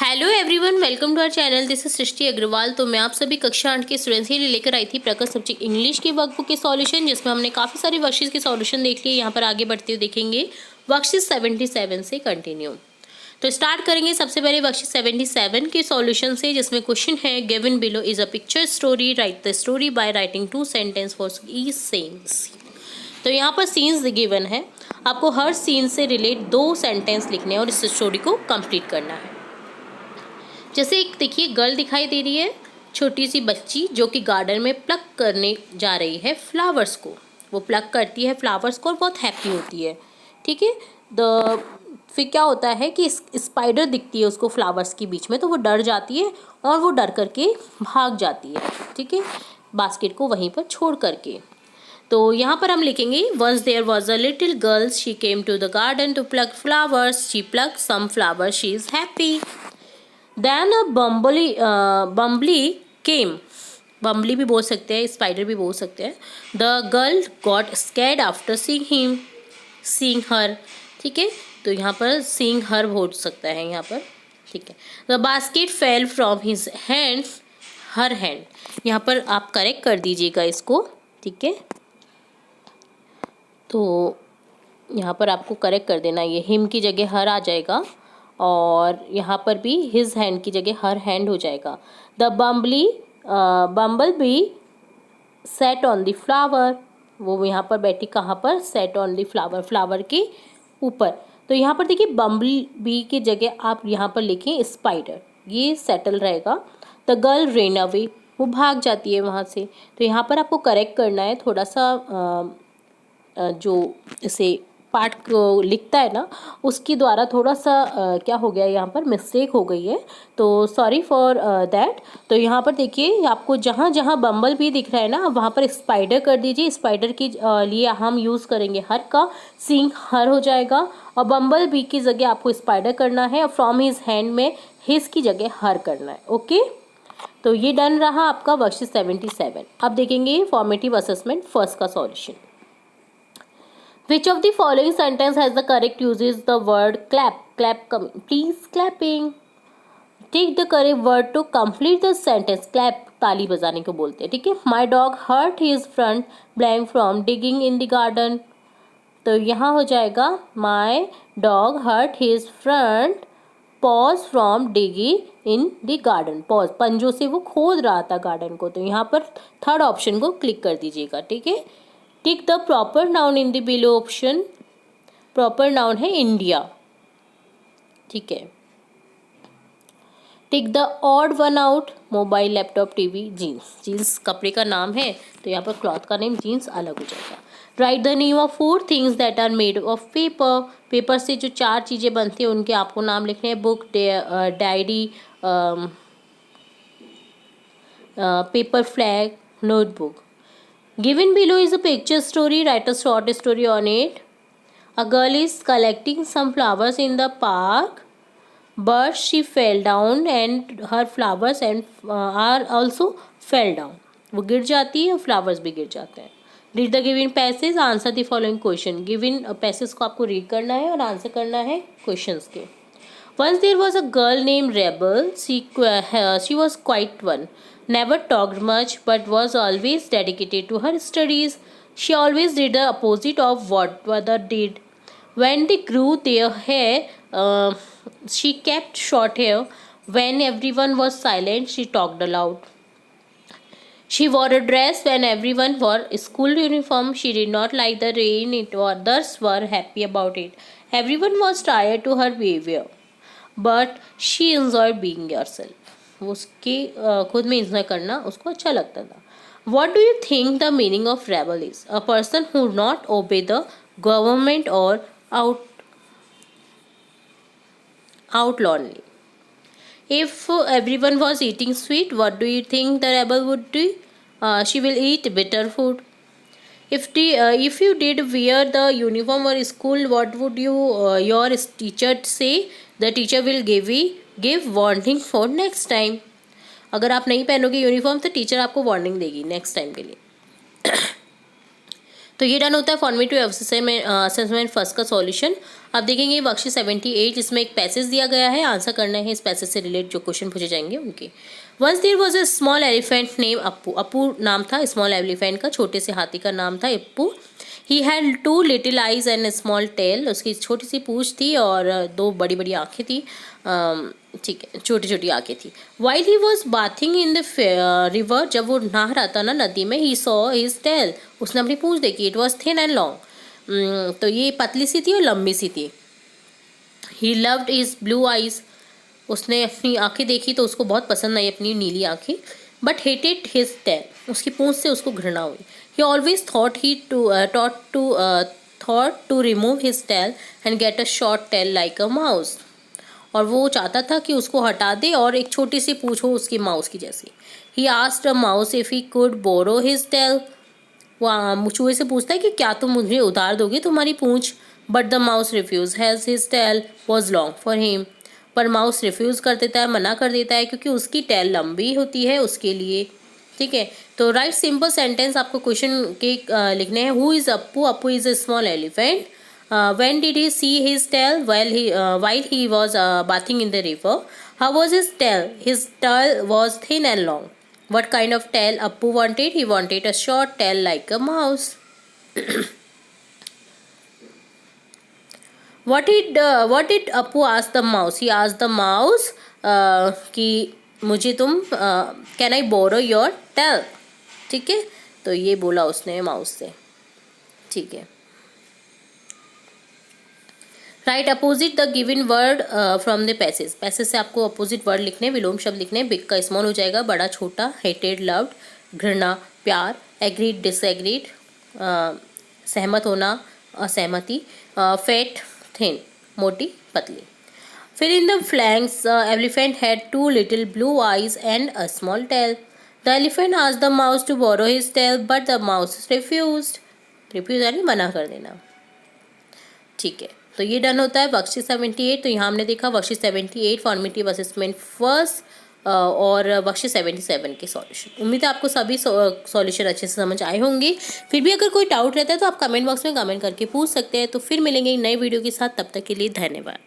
Hello everyone, welcome to our channel. This is Srishti Agarwal. तो मैं आप सभी कक्षा 8 के स्टूडेंट्स के लिए लेकर आई थी प्रकट सब्जेक्ट इंग्लिश की वर्कबुक के सॉल्यूशन, जिसमें हमने काफ़ी सारे वर्कशीट के सॉल्यूशन देख लिए। यहाँ पर आगे बढ़ते हुए देखेंगे वर्कशीट 77 से कंटिन्यू। तो स्टार्ट करेंगे सबसे पहले वर्कशीट 77 के सॉल्यूशन से, जिसमें क्वेश्चन है given below is a picture story, right the story by writing 2 sentence for each scenes. तो यहाँ पर सीन्स गिवन है, आपको हर सीन से रिलेट 2 सेंटेंस लिखने हैं और इस स्टोरी को कंप्लीट करना है। जैसे एक देखिए गर्ल दिखाई दे रही है, छोटी सी बच्ची जो कि गार्डन में प्लक करने जा रही है फ्लावर्स को। वो प्लक करती है फ्लावर्स को और बहुत हैप्पी होती है। ठीक है, फिर क्या होता है कि स्पाइडर दिखती है उसको फ्लावर्स के बीच में, तो वो डर जाती है और वो डर करके भाग जाती है। ठीक है, बास्केट को वहीं पर छोड़ करके। तो यहाँ पर हम लिखेंगे once there was a little girl, she came to the garden to pluck flowers, she pluck some flowers, she is happy. Then a bumbly came. Bumbly भी बोल सकते हैं, स्पाइडर भी बोल सकते हैं। The girl got scared after seeing her. ठीक है, तो यहाँ पर सीइंग हर हो सकता है यहाँ पर। ठीक है, the basket fell from his hand, her hand. यहाँ पर आप करेक्ट कर दीजिएगा इसको। ठीक है, तो यहाँ पर आपको करेक्ट कर देना, ये हिम की जगह हर आ जाएगा और यहाँ पर भी हिज हैंड की जगह हर हैंड हो जाएगा। The bumble B set on the flower, वो यहाँ पर बैठी कहाँ पर, set on the flower, flower के ऊपर। तो यहाँ पर देखिए बम्बल बी की जगह आप यहाँ पर लिखें स्पाइडर, ये सेटल रहेगा। द गर्ल रेन अवे, वो भाग जाती है वहाँ से। तो यहाँ पर आपको करेक्ट करना है थोड़ा सा, जो इसे पार्ट को लिखता है ना उसके द्वारा थोड़ा सा क्या हो गया, यहाँ पर मिस्टेक हो गई है, तो सॉरी फॉर दैट। तो यहाँ पर देखिए आपको जहाँ जहाँ बम्बल भी दिख रहा है ना वहाँ पर स्पाइडर कर दीजिए। स्पाइडर के लिए हम यूज़ करेंगे हर का, सींग हर हो जाएगा और बम्बल बी की जगह आपको स्पाइडर करना है और फ्रॉम हिज हैंड में हिज की जगह हर करना है। ओके, तो ये डन रहा आपका वर्कशीट 77। अब देखेंगे फॉर्मेटिव असेसमेंट फर्स्ट का solution. Which of the following sentence has the correct uses the word clap? Clap coming. Please clapping. Take the correct word to complete the sentence. Clap ताली बजाने को बोलते हैं। ठीक है, My dog hurt his front blank from digging in the garden. तो यहाँ हो जाएगा My dog hurt his front paws from digging in the garden. paws पंजों से वो खोद रहा था गार्डन को। तो यहाँ पर थर्ड ऑप्शन को क्लिक कर दीजिएगा। ठीक है, tick the proper noun in the below option. Proper noun है इंडिया। ठीक है, tick the odd one out, mobile, laptop, TV, jeans. Jeans कपड़े का नाम है तो यहाँ पर क्लॉथ का नेम जीन्स अलग हो जाएगा। Write the name of 4 things that are made of paper. Paper से जो 4 चीज़ें बनती हैं उनके आपको नाम लिखने हैं। Book, diary, paper flag, notebook. Given below is a picture story. Write a short story on it. A girl is collecting some flowers in the park, but she fell down and her flowers are also fell down. वो गिर जाती है और flowers भी गिर जाते हैं। Read the given passage. Answer the following question. Given passage को आपको रीड करना है और आंसर करना है क्वेश्चंस के। Once there was a girl named Rebel. She was quite one. Never talked much, but was always dedicated to her studies. She always did the opposite of what other did. When they grew their hair, she kept short hair. When everyone was silent, she talked aloud. She wore a dress when everyone wore school uniform. She did not like the rain. Others were happy about it. Everyone was tired to her behavior, but she enjoyed being herself. उसके खुद में enjoy करना उसको अच्छा लगता था। What do you think the meaning of rebel is? A person who not obey the government or outlawry. If everyone was eating sweet, what do you think the rebel would do? She will eat bitter food. If you did wear the uniform or school, what would your teacher say? The teacher will give warning for next time. अगर आप नहीं पहनोगे uniform तो teacher आपको warning देगी next time के लिए। तो ये डन होता है फॉर्मेटिव असेसमेंट फर्स्ट का सॉल्यूशन। अब देखेंगे वर्कशीट 78, इसमें एक पैसेज दिया गया है, आंसर करना है इस पैसेज से रिलेटेड जो क्वेश्चन पूछे जाएंगे उनके। Once there was a small elephant name Appu, Appu नाम था स्मॉल एलिफेंट का, छोटे से हाथी का नाम था Appu. He had 2 little eyes and small tell, उसकी छोटी सी पूंछ थी और 2 बड़ी बड़ी आँखें थी, ठीक है, छोटी छोटी आँखें थी। While he was bathing in the river, जब वो नहा रहा था ना नदी में, ही सॉ हिज टेल, उसने अपनी पूंछ देखी। It was thin and long, तो ये पतली सी थी और लंबी सी थी। He loved his blue eyes, उसने अपनी आँखें देखी तो उसको बहुत पसंद आई अपनी नीली आँखें। बट हेटेड हिज टेल, उसकी पूंछ से उसको घृणा हुई। He always thought to remove his tail and get a short tail like a mouse, और वो चाहता था कि उसको हटा दे और एक छोटी सी पूंछ हो उसकी माउस की जैसी। He asked a mouse if he could borrow his tail, वो चूहे से पूछता है कि क्या तुम मुझे उधार दोगे तुम्हारी पूंछ। But the mouse refuse has his tail was long for him, पर माउस रिफ्यूज़ कर देता है, मना कर देता है, क्योंकि उसकी टेल लंबी होती है उसके लिए। ठीक है, तो राइट सिंपल सेंटेंस आपको क्वेश्चन के लिखने हैं। Who is Appu, Appu is a small elephant. When did he see his tail? While he was bathing in the river. How was his tail? His tail was thin and long. What kind of tail Appu wanted? He wanted a short tail like a mouse. What did Appu ask the mouse? He asked the mouse कि मुझे तुम can I borrow your tail? ठीक है, तो ये बोला उसने mouse से। ठीक है, right opposite the given word from the passage, passage से आपको अपोजिट वर्ड लिखने, विलोम शब्द लिखने। बिग का स्मॉल हो जाएगा, बड़ा छोटा, हेटेड लव्ड, घृणा प्यार, एग्रीड डिसएग्रीड, सहमत होना असहमति, फैट थिन मोटी पतली। फिर in the flanks elephant had 2 little blue eyes and a small tail. The elephant asked the mouse to borrow his tail but the mouse refused, refuse यानी मना कर देना। ठीक है, तो ये डन होता है वर्कशीट 78। तो यहाँ हमने देखा वर्कशीट 78 फॉर्मेटिव असेसमेंट फर्स्ट और वर्कशीट 77 के सॉल्यूशन। उम्मीद है आपको सभी सॉल्यूशन अच्छे से समझ आए होंगे। फिर भी अगर कोई डाउट रहता है तो आप कमेंट बॉक्स में कमेंट करके पूछ सकते हैं। तो फिर मिलेंगे नए वीडियो के साथ, तब तक के लिए धन्यवाद।